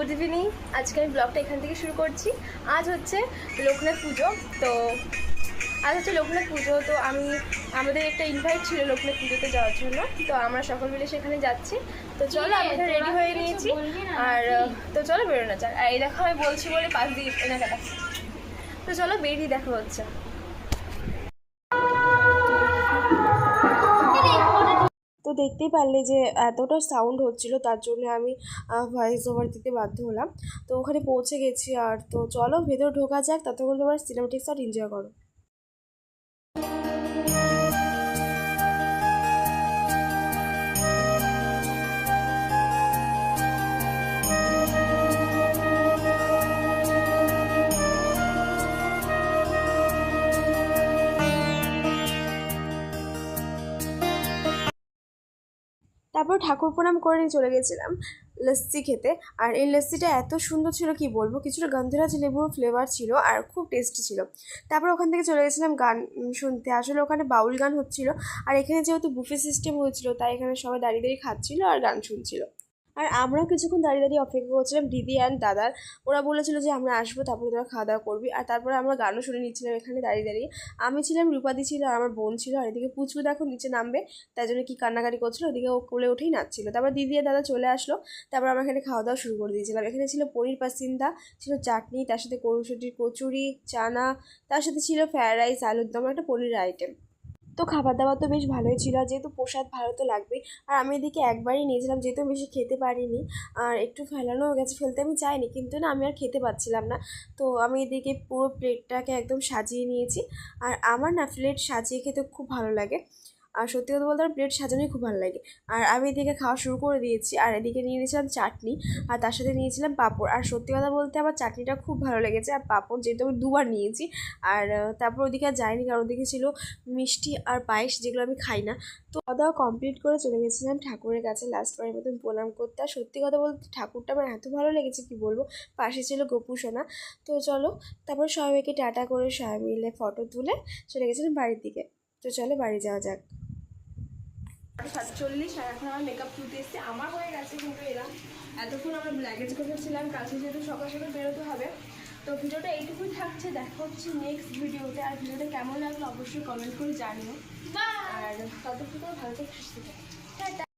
Good evening. আজকে আমি ব্লগটা এখান থেকে শুরু করছি। আজ হচ্ছে লোকনাথ পুজো। তো আমাদের একটা ইনভাইট ছিল লোকনাথ পুজোতে যাওয়ার জন্য। তো আমরা সকল মিলে সেখানে যাচ্ছি। তো চলো, আমি এখানে রেডি হয়ে নিয়েছি। আর তো চলো বেরোনো যাক। আর এই দেখো আমি বলছি বলে পাশ দিয়ে এনাকাটা। তো চলো বেরিয়ে দেখা হচ্ছে। তো দেখতেই পারলে যে এতটা সাউন্ড হচ্ছিল, তার জন্য আমি ভয়েস ওভার দিতে বাধ্য হলাম। তো ওখানে পৌঁছে গেছি। আর তো চলো ভেতরে ঢোকা যাক, ততক্ষণ তোমার সিনেমেটিক শট এনজয় করো। তারপর ঠাকুর প্রণাম করে নিয়ে চলে গেছিলাম লস্যি খেতে। আর এই লস্যিটা এত সুন্দর ছিল কি বলবো, কিছুটা গন্ধরাজ লেবুর ফ্লেভার ছিল আর খুব টেস্টি ছিল। তারপর ওখান থেকে চলে গেছিলাম গান শুনতে। আসলে ওখানে বাউল গান হচ্ছিল। আর এখানে যেহেতু বুফে সিস্টেম হয়েছিল, তাই এখানে সবাই দাঁড়িয়ে দাঁড়িয়ে খাচ্ছিল আর গান শুনছিল। আর আমরাও কিছুক্ষণ দাঁড়িয়ে দাঁড়িয়ে অপেক্ষা করছিলাম দিদি অ্যান্ড দাদার। ওরা বলেছিল যে আমরা আসবো, তারপরে তোরা খাওয়া দাওয়া করবি। আর তারপরে আমরা গানও শুনে নিচ্ছিলাম এখানে দাঁড়িয়ে দাঁড়িয়ে। আমি ছিলাম, রূপাদি ছিল, আর আমার বোন ছিল। আর এদিকে পুচকু দেখো নিচে নামবে, তাই জন্য কি কান্নাকাটি করছিল, ওদিকে ও কোলে উঠেই নাচছিল। তারপর দিদি আর দাদা চলে আসলো। তারপর আমরা এখানে খাওয়া দাওয়া শুরু করে দিয়েছিলাম। এখানে ছিল পনির পাসিন্দা, ছিল চাটনি, তার সাথে কড়ুশুটির কচুরি, চানা, তার সাথে ছিল ফ্রায়েড রাইস, আলুর দম, একটা পনির আইটেম। তো খাবার দাবার তো বেশ ভালোই ছিল, আর যেহেতু প্রসাদ ভালো তো লাগবেই। আর আমি এদিকে একবারই নিয়েছিলাম, যেহেতু আমি বেশি খেতে পারিনি। আর একটু ফেলানো হয়ে গেছে, ফেলতে আমি চাইনি, কিন্তু না আমি আর খেতে পাচ্ছিলাম না। তো আমি এদিকে পুরো প্লেটটাকে একদম সাজিয়ে নিয়েছি। আর আমার না প্লেট সাজিয়ে খেতে খুব ভালো লাগে। আর সত্যি কথা বলতে আমার প্লেট সাজানোই খুব ভালো লাগে। আর আমি এদিকে খাওয়া শুরু করে দিয়েছি। আর এদিকে নিয়ে নিয়েছিলাম চাটনি, আর তার সাথে নিয়েছিলাম পাঁপড়। আর সত্যি কথা বলতে আমার চাটনিটা খুব ভালো লেগেছে, আর পাঁপড় যেহেতু আমি দুবার নিয়েছি। আর তারপর ওদিকে আর যাইনি, কারণ ওদিকে ছিল মিষ্টি আর পায়েস, যেগুলো আমি খাই না। তো খাওয়া দাওয়া কমপ্লিট করে চলে গেছিলাম ঠাকুরের কাছে লাস্টবারের মতন প্রণাম করতে। আর সত্যি কথা বলতে ঠাকুরটা আমার এত ভালো লেগেছে কি বলবো। পাশে ছিল গোপু সোনা। তো চলো, তারপর সবাইকে টাটা করে সবাই মিলে ফটো তুলে চলে গেছিলাম বাড়ির দিকে। তো চলো বাড়ি যাওয়া যাক। 7:40, আর এখন আমার মেকআপ তুলতে এসছে। আমার হয়ে গেছে, কিন্তু এরা এতক্ষণ আমরা লাগেজ গোছাচ্ছিলাম, কাছে যেহেতু সকাল সকাল বেরোতে হবে। তো ভিডিওটা এইটুকুই থাকছে, দেখা হচ্ছে নেক্সট ভিডিওতে। আর ভিডিওটা কেমন লাগলো অবশ্যই কমেন্ট করে জানিও। আর ততক্ষণ ভালো থেকে সুস্থ থাকো।